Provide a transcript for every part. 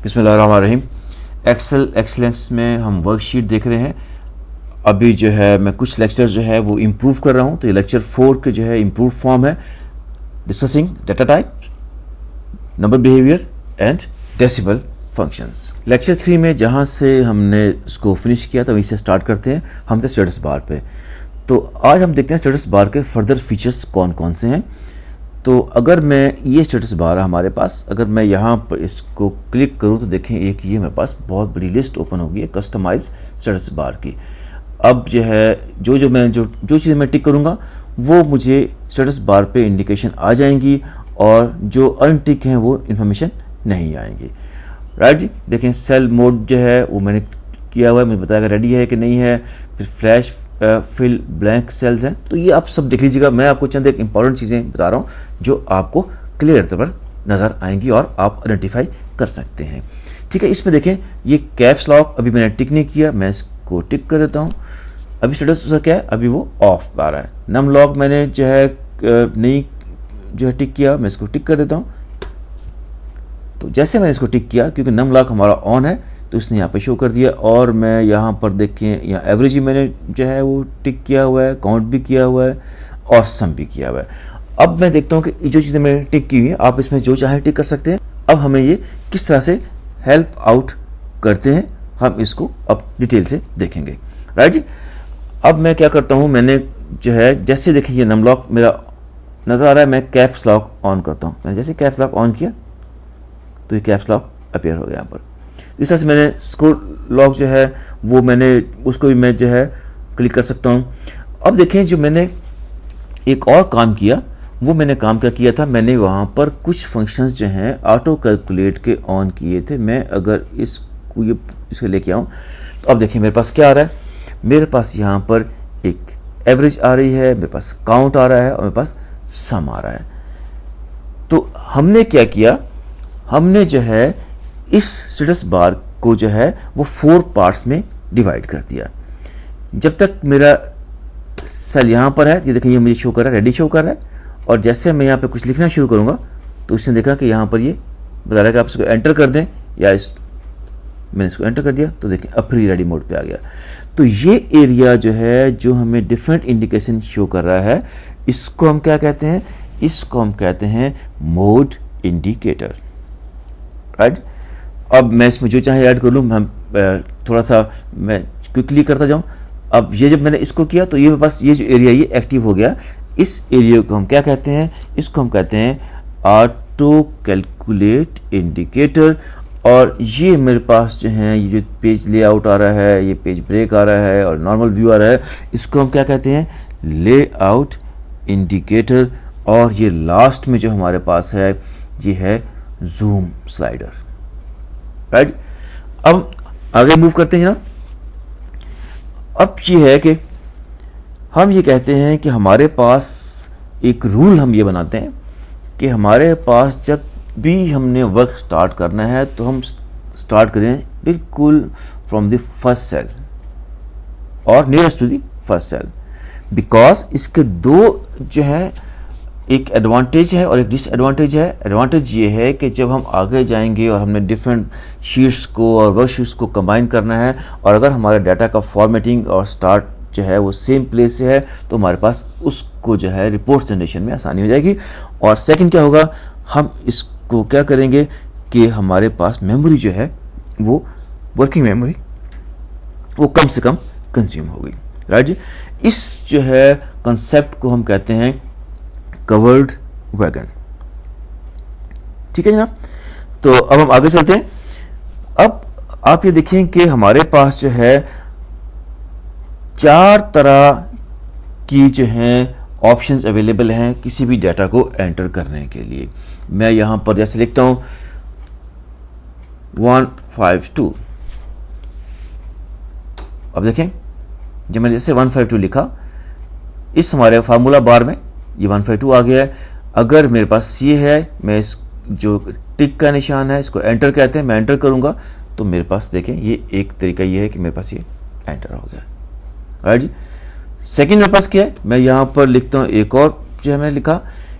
बिस्मिल्लाहिर्रहमानिर्रहीम। Excel excellence में हम वर्कशीट देख रहे हैं। अभी जो है मैं कुछ लेक्चर जो है वो इम्प्रूव कर रहा हूँ। तो ये लेक्चर 4 के जो है इम्प्रूव फॉर्म है, discussing data type, number behaviour and decimal functions. Lecture 3 में जहाँ से हमने उसको फिनिश किया था वहीं से स्टार्ट करते हैं। हम थे स्टेटस बार पे। तो आज हम देखते हैं स्टेटस बार के फर्दर फीचर्स कौन कौन से हैं। तो अगर मैं ये स्टेटस बार है हमारे पास, अगर मैं यहाँ पर इसको क्लिक करूँ तो देखें एक ये मेरे पास बहुत बड़ी लिस्ट ओपन होगी है कस्टमाइज स्टेटस बार की। अब जो है जो चीज़ें मैं टिक करूँगा वो मुझे स्टेटस बार पे इंडिकेशन आ जाएंगी और जो अनटिक हैं वो इन्फॉर्मेशन नहीं आएंगी। राइट जी, देखें सेल मोड जो है वो मैंने किया हुआ है, मुझे बताएगा रेडी है कि नहीं है। फिर फ्लैश फिल ब्लैंक सेल्स हैं, तो ये आप सब देख लीजिएगा। मैं आपको चंद एक इंपॉर्टेंट चीज़ें बता रहा हूँ जो आपको क्लियर तौर पर नज़र आएंगी और आप आइडेंटिफाई कर सकते हैं। ठीक है, इसमें देखें ये कैप्स लॉक अभी मैंने टिक नहीं किया, मैं इसको टिक कर देता हूँ। अभी स्टेटस उसका क्या है, अभी वो ऑफ आ रहा है। नम लॉक मैंने जो है नहीं जो है टिक किया, मैं इसको टिक कर देता हूँ। तो जैसे मैंने इसको टिक किया, क्योंकि नम लॉक हमारा ऑन है तो उसने यहाँ पे शो कर दिया। और मैं यहाँ पर देखें यहाँ एवरेज ही मैंने जो है वो टिक किया हुआ है, काउंट भी किया हुआ है और सम भी किया हुआ है। अब मैं देखता हूँ कि जो चीज़ें मैंने टिक की हुई है आप इसमें जो चाहे टिक कर सकते हैं। अब हमें ये किस तरह से हेल्प आउट करते हैं हम इसको अब डिटेल से देखेंगे। राइट जी, अब मैं क्या करता हूँ, मैंने जो है जैसे देखें ये नम लॉक मेरा नज़र आ रहा है, मैं कैप्स लॉक ऑन करता हूँ। मैंने जैसे कैप्स लॉक ऑन किया तो ये कैप्स लॉक अपीयर हो गया यहाँ पर। इस तरह से मैंने स्क्रोल लॉक जो है वो मैंने उसको भी मैं जो है क्लिक कर सकता हूँ। अब देखें जो मैंने एक और काम किया, वो मैंने काम क्या किया था, मैंने वहाँ पर कुछ फंक्शंस जो हैं ऑटो कैलकुलेट के ऑन किए थे। मैं अगर इसको इसके लेके आऊँ तो अब देखिए मेरे पास क्या आ रहा है, मेरे पास यहाँ पर एक एवरेज आ रही है, मेरे पास काउंट आ रहा है और मेरे पास सम आ रहा है। तो हमने क्या किया, हमने जो है इस स्टेटस बार को जो है वो 4 पार्ट्स में डिवाइड कर दिया। जब तक मेरा सेल यहाँ पर है, ये देखिए ये मुझे शो कर रहा है, रेडी शो कर रहा है। और जैसे मैं यहाँ पे कुछ लिखना शुरू करूँगा तो इसने देखा कि यहाँ पर ये बता रहा है कि आप इसको एंटर कर दें, या मैंने इसको एंटर कर दिया तो देखिए अब फ्री रेडी मोड पे आ गया। तो ये एरिया जो है जो हमें डिफरेंट इंडिकेशन शो कर रहा है, इसको हम क्या कहते हैं, इसको हम कहते हैं मोड इंडिकेटर। राइट, अब मैं इसमें जो चाहे ऐड कर लूँ, हम थोड़ा सा मैं क्विकली करता जाऊँ। अब ये जब मैंने इसको किया तो ये मेरे पास ये जो एरिया ये एक्टिव हो गया। इस एरिया को हम क्या कहते हैं, इसको हम कहते हैं ऑटो कैलकुलेट इंडिकेटर। और ये मेरे पास जो है ये जो पेज लेआउट आ रहा है, ये पेज ब्रेक आ रहा है और नॉर्मल व्यू आ रहा है, इसको हम क्या कहते हैं, लेआउट इंडिकेटर। और ये लास्ट में जो हमारे पास है ये है जूम स्लाइडर। राइट, अब आगे मूव करते हैं ना। अब ये है कि हम ये कहते हैं कि हमारे पास एक रूल हम ये बनाते हैं कि हमारे पास जब भी हमने वर्क स्टार्ट करना है तो हम स्टार्ट करें बिल्कुल फ्रॉम द फर्स्ट सेल और nearest to the first cell. Because इसके दो जो है एक एडवांटेज है और एक डिसएडवांटेज है। एडवांटेज ये है कि जब हम आगे जाएंगे और हमने डिफरेंट शीट्स को और वर्कशीट्स को कंबाइन करना है और अगर हमारे डाटा का फॉर्मेटिंग और स्टार्ट जो है वो सेम प्लेस से है तो हमारे पास उसको जो है रिपोर्ट जनरेशन में आसानी हो जाएगी। और सेकंड क्या होगा, हम इसको क्या करेंगे कि हमारे पास मेमोरी जो है वो वर्किंग मेमोरी वो कम से कम कंज्यूम होगी। राइट जी, इस जो है कंसेप्ट को हम कहते हैं कवर्ड वैगन। ठीक है जनाब, तो अब हम आगे चलते हैं। अब आप ये देखें कि हमारे पास जो है 4 तरह की जो हैं ऑप्शंस अवेलेबल हैं किसी भी डाटा को एंटर करने के लिए। मैं यहाँ पर जैसे लिखता हूँ 152। अब देखें जब मैंने जैसे 152 लिखा, इस हमारे फार्मूला बार में ये 152 आ गया है। अगर मेरे पास ये है, मैं इस जो टिक का निशान है इसको एंटर कहते हैं, मैं एंटर करूँगा तो मेरे पास देखें ये एक तरीका ये है कि मेरे पास ये एंटर हो गया। राइट जी, सेकंड मेरे पास क्या है, मैं यहाँ पर लिखता हूँ एक और जो है मैंने लिखा,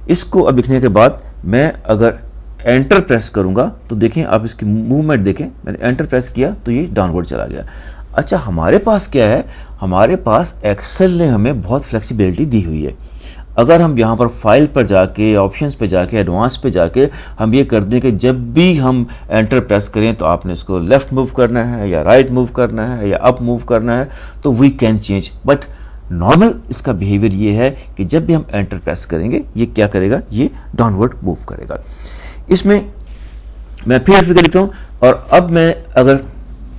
इसको अब लिखने के बाद मैं अगर एंटर प्रेस करूंगा तो देखें आप इसकी मूवमेंट देखें, मैंने एंटर प्रेस किया तो ये डाउनवर्ड चला गया। अच्छा, हमारे पास क्या है, हमारे पास एक्सेल ने हमें बहुत फ्लेक्सिबिलिटी दी हुई है। अगर हम यहाँ पर फाइल पर जाके, ऑप्शंस पे जाके, एडवांस पे जाके हम ये कर दें कि जब भी हम एंटर प्रेस करें तो आपने इसको लेफ्ट मूव करना है या राइट मूव करना है या अप मूव करना है, तो we can change. But normal इसका बिहेवियर ये है कि जब भी हम एंटर प्रेस करेंगे ये क्या करेगा, ये डाउनवर्ड मूव करेगा। इसमें मैं फिर फिगर लिखता हूँ और अब मैं अगर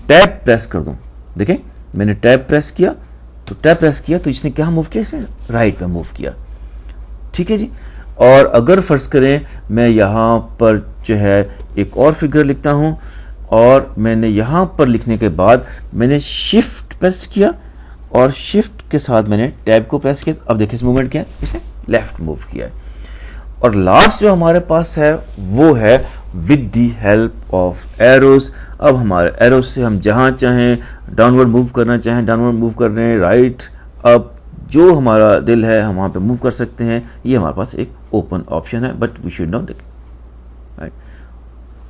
टैब प्रेस कर दूँ, देखें मैंने टैब प्रेस किया तो इसने क्या मूव किया, इसे राइट पे मूव किया। ठीक है जी। और अगर फर्ज करें मैं यहाँ पर जो है एक और फिगर लिखता हूँ और मैंने यहाँ पर लिखने के बाद मैंने शिफ्ट प्रेस किया और शिफ्ट के साथ मैंने टैब को प्रेस किया, अब देखिए इस मूवमेंट क्या है, इसने लेफ्ट मूव किया है। और लास्ट जो हमारे पास है वो है with the help of arrows. अब हमारे एरोज से हम जहाँ चाहें डाउनवर्ड मूव करना चाहें डाउनवर्ड मूव कर रहे हैं, राइट अप, जो हमारा दिल है हम वहाँ पे मूव कर सकते हैं। ये हमारे पास एक ओपन ऑप्शन है, but we should know that, right.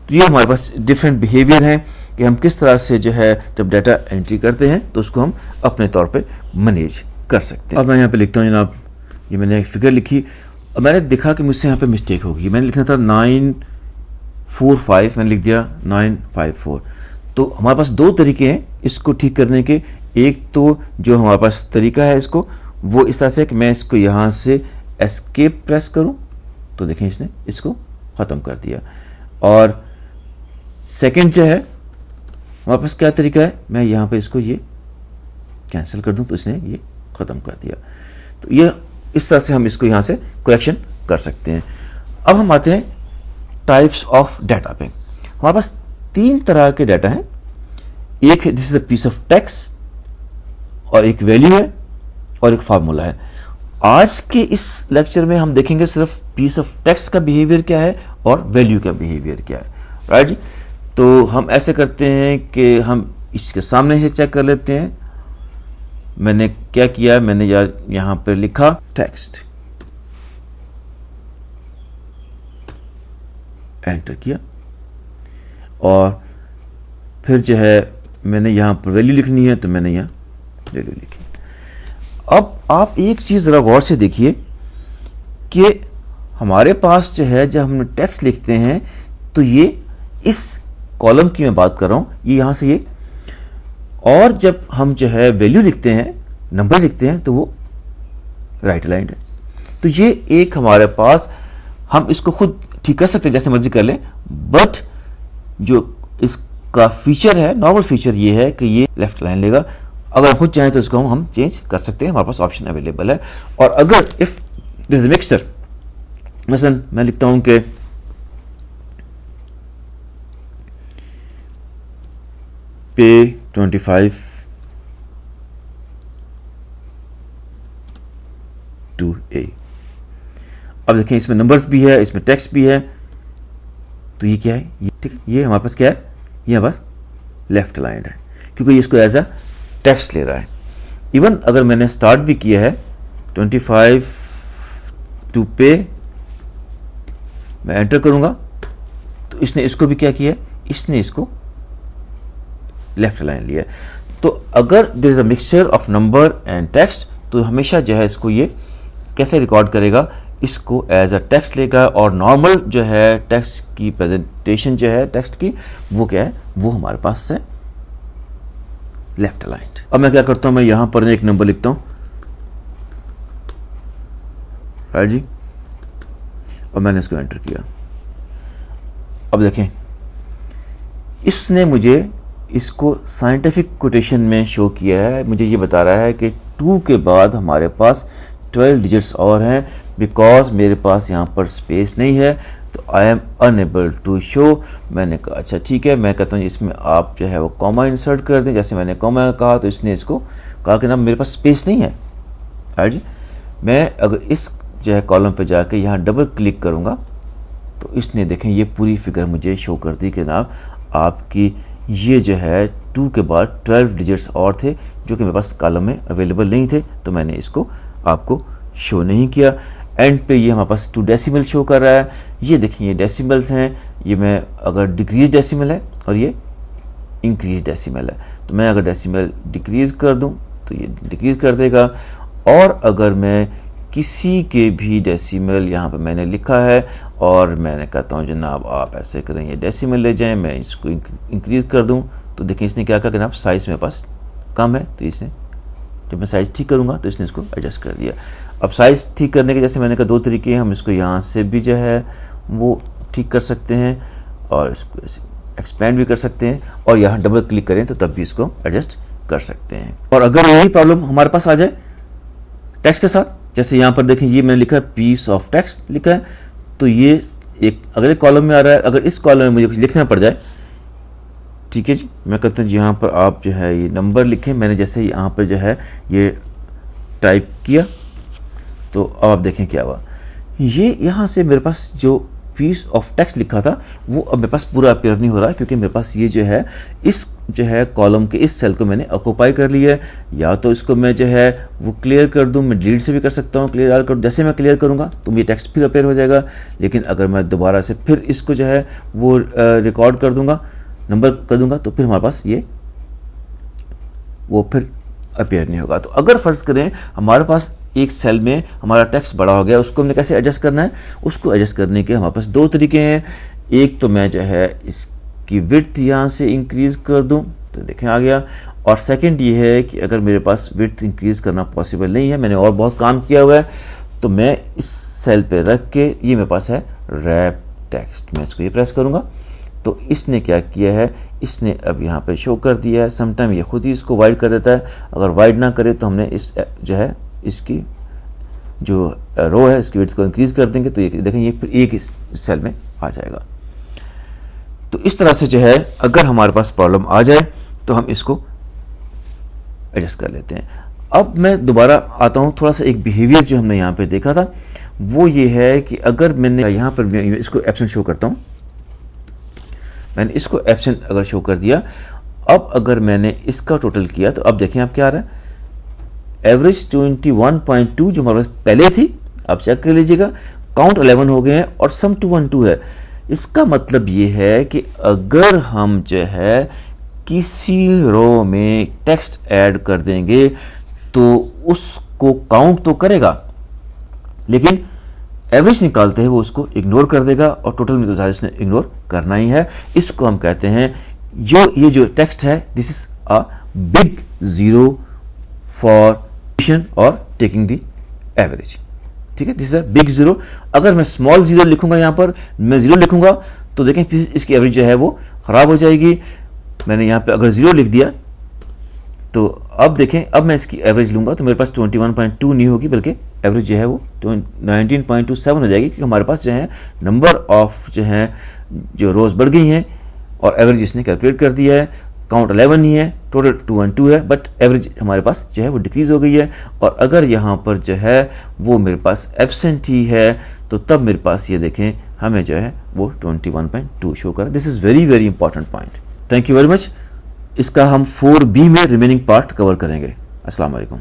तो ये हमारे पास डिफरेंट बिहेवियर हैं कि हम किस तरह से जो है जब डाटा एंट्री करते हैं तो उसको हम अपने तौर पे मैनेज कर सकते हैं। अब मैं यहाँ पे लिखता हूँ जनाब, ये मैंने एक फिगर लिखी और मैंने देखा कि मुझसे यहाँ पे मिस्टेक होगी। मैंने लिखना था 945, मैंने लिख दिया 954। तो हमारे पास दो तरीके हैं इसको ठीक करने के। एक तो जो हमारे पास तरीका है इसको, वो इस तरह से कि मैं इसको यहाँ से एस्केप प्रेस करूँ तो देखें इसने इसको ख़त्म कर दिया। और सेकंड जो है हमारे पास क्या तरीका है, मैं यहाँ पे इसको ये कैंसिल कर दूँ तो इसने ये ख़त्म कर दिया। तो ये इस तरह से हम इसको यहाँ से करेक्शन कर सकते हैं। अब हम आते हैं टाइप्स ऑफ डाटा पे। हमारे पास तीन तरह के डाटा हैं। एक है this is a piece of text, और एक वैल्यू है और एक फार्मूला है। आज के इस लेक्चर में हम देखेंगे सिर्फ पीस ऑफ टेक्स्ट का बिहेवियर क्या है और वैल्यू का बिहेवियर क्या है, राइट जी। तो हम ऐसे करते हैं कि हम इसके सामने से चेक कर लेते हैं। मैंने क्या किया, मैंने यार यहां पर लिखा टेक्स्ट, एंटर किया और फिर जो है मैंने यहां पर वैल्यू लिखनी है तो मैंने यहां वैल्यू लिखी। अब आप एक चीज जरा गौर से देखिए कि हमारे पास जो है जब हम टेक्स्ट लिखते हैं तो ये इस कॉलम की मैं बात कर रहा हूं, ये यहां से ये, और जब हम जो है वैल्यू लिखते हैं, नंबर लिखते हैं, तो वो राइट अलाइंड है। तो ये एक हमारे पास, हम इसको खुद ठीक कर सकते हैं जैसे मर्जी कर लें, बट जो इसका फीचर है, नॉर्मल फीचर ये है कि ये लेफ्ट लाइन लेगा। अगर हम खुद चाहें तो इसको हम चेंज कर सकते हैं, हमारे पास ऑप्शन अवेलेबल है। और अगर इफ दिस इज मिक्सचर, मसलन मैं लिखता हूं कि पे 25 टू ए। अब देखें इसमें नंबर्स भी है, इसमें टेक्स्ट भी है, तो ये क्या है, ये ठीक है, ये हमारे पास क्या है, ये हमारे पास लेफ्ट अलाइंड है क्योंकि ये इसको एज अ टेक्स्ट ले रहा है। इवन अगर मैंने स्टार्ट भी किया है 25 टू पे, मैं एंटर करूंगा तो इसने इसको भी क्या किया, इसने इसको लेफ्ट अलाइन लिया। तो अगर there is a mixture of number and text तो हमेशा जो है इसको ये कैसे रिकॉर्ड करेगा, इसको एज अ टेक्स्ट लेगा। और नॉर्मल जो है टेक्स्ट की प्रेजेंटेशन जो है टेक्स्ट की, वो क्या है, वो हमारे पास है लेफ्ट अलाइंड। अब मैं क्या करता हूं, मैं यहां पर एक नंबर लिखता हूं, राइट जी, और मैंने इसको एंटर किया। अब देखें इसने मुझे इसको साइंटिफिक कोटेशन में शो किया है, मुझे ये बता रहा है कि 2 के बाद हमारे पास 12 डिजिट्स और हैं। बिकॉज मेरे पास यहाँ पर स्पेस नहीं है तो I am unable to show. मैंने कहा अच्छा ठीक है, मैं कहता हूँ इसमें आप जो है वो कॉमा इंसर्ट कर दें। जैसे मैंने कॉमा कहा तो इसने इसको कहा कि ना मेरे पास स्पेस नहीं है, राइट जी। मैं अगर इस जो है कॉलम पे जाके यहाँ डबल क्लिक करूँगा तो इसने देखें ये पूरी फिगर मुझे शो कर दी कि ना आपकी ये जो है 2 के बाद 12 डिजिट्स और थे जो कि मेरे पास कॉलम में अवेलेबल नहीं थे, तो मैंने इसको आपको शो नहीं किया। एंड पे ये हमारे पास 2 डेसिमल शो कर रहा है। ये देखिए ये डेसिमल्स हैं, ये मैं अगर डिक्रीज डेसिमल है और ये इंक्रीज डेसिमल है, तो मैं अगर डेसिमल डिक्रीज कर दूं तो ये डिक्रीज कर देगा, और अगर मैं किसी के भी डेसिमल यहाँ पे मैंने लिखा है और मैंने कहता हूँ जनाब आप ऐसे करें ये डेसिमल ले जाएं, मैं इसको इंक्रीज कर दूं, तो देखिए इसने क्या कहा कि जनाब साइज़ मेरे पास कम है, तो इसने जब मैं साइज़ ठीक करूँगा तो इसने इसको एडजस्ट कर दिया। अब साइज़ ठीक करने के जैसे मैंने कहा 2 तरीके हैं, हम इसको यहाँ से भी जो है वो ठीक कर सकते हैं और इसको ऐसे एक्सपेंड भी कर सकते हैं, और यहाँ डबल क्लिक करें तो तब भी इसको एडजस्ट कर सकते हैं। और अगर यही प्रॉब्लम हमारे पास आ जाए टेक्स्ट के साथ, जैसे यहाँ पर देखें ये मैंने लिखा है पीस ऑफ टेक्स्ट लिखा है, तो ये एक अगले कॉलम में आ रहा है। अगर इस कॉलम में मुझे कुछ लिखना पड़ जाए, ठीक है जी, मैं कहता हूँ यहाँ पर आप जो है ये नंबर लिखें। मैंने जैसे यहाँ पर जो है ये टाइप किया तो अब आप देखें क्या हुआ, ये यहाँ से मेरे पास जो पीस ऑफ टेक्स्ट लिखा था वो अब मेरे पास पूरा अपीयर नहीं हो रहा, क्योंकि मेरे पास ये जो है इस जो है कॉलम के इस सेल को मैंने ऑक्यूपाई कर लिया है। या तो इसको मैं जो है वो क्लियर कर दूं, मैं डिलीट से भी कर सकता हूँ, क्लियर कर, जैसे मैं क्लियर करूँगा तो ये टेक्स्ट फिर अपीयर हो जाएगा। लेकिन अगर मैं दोबारा से फिर इसको जो है वो रिकॉर्ड कर दूंगा, नंबर कर दूंगा, तो फिर हमारे पास ये वो फिर अपीयर नहीं होगा। तो अगर फ़र्ज़ करें हमारे पास एक सेल में हमारा टेक्स्ट बड़ा हो गया, उसको हमने कैसे एडजस्ट करना है, उसको एडजस्ट करने के हमारे पास 2 तरीके हैं। एक तो मैं जो है इसकी विड्थ यहाँ से इंक्रीज़ कर दूँ तो देखें आ गया, और सेकंड ये है कि अगर मेरे पास विड्थ इंक्रीज़ करना पॉसिबल नहीं है, मैंने और बहुत काम किया हुआ है, तो मैं इस सेल पे रख के, ये मेरे पास है रैप टेक्स्ट, मैं इसको ये प्रेस करूँगा तो इसने क्या किया है, इसने अब यहाँ पे शो कर दिया है। समटाइम ये खुद ही इसको वाइड कर देता है, अगर वाइड ना करे तो हमने इस जो है इसकी जो रो है इसकी विड्थ को इंक्रीज कर देंगे, तो ये देखें ये फिर एक इस सेल में आ जाएगा। तो इस तरह से जो है अगर हमारे पास प्रॉब्लम आ जाए तो हम इसको एडजस्ट कर लेते हैं। अब मैं दोबारा आता हूँ, थोड़ा सा एक बिहेवियर जो हमने यहाँ पे देखा था वो ये है कि अगर मैंने यहाँ पर इसको एब्सेंट शो करता हूँ, मैंने इसको एब्सेंट अगर शो कर दिया, अब अगर मैंने इसका टोटल किया तो अब देखें आप क्या आ रहा है, एवरेज 21.2 जो हमारे पास पहले थी, अब चेक कर लीजिएगा काउंट 11 हो गए हैं और सम 212 है। इसका मतलब ये है कि अगर हम जो है किसी रो में टेक्स्ट ऐड कर देंगे तो उसको काउंट तो करेगा, लेकिन एवरेज निकालते हैं वो उसको इग्नोर कर देगा, और टोटल में तो ज़्यादा इसने इग्नोर करना ही है। इसको हम कहते हैं ये जो टेक्स्ट है this is a big zero for addition और टेकिंग द एवरेज, ठीक है, this is a big zero. अगर मैं स्मॉल जीरो लिखूंगा, यहाँ पर मैं जीरो लिखूंगा तो देखें फिर इसकी एवरेज जो है वो ख़राब हो जाएगी। मैंने यहाँ पे अगर जीरो लिख दिया तो अब देखें, अब मैं इसकी एवरेज लूँगा तो मेरे पास 21.2 नहीं होगी, बल्कि एवरेज जो है वो 19.27 हो जाएगी, क्योंकि हमारे पास जो है नंबर ऑफ जो है जो रोज़ बढ़ गई हैं और एवरेज इसने कैलकुलेट कर दिया है। काउंट 11 ही है, टोटल 212 है, बट एवरेज हमारे पास जो है वो डिक्रीज़ हो गई है। और अगर यहाँ पर जो है वो मेरे पास एब्सेंट ही है तो तब मेरे पास ये देखें हमें जो है वो 21.2 शो कर। This is very very important point. Thank you very much. इसका हम 4B में रिमेनिंग पार्ट कवर करेंगे। अस्सलाम वालेकुम।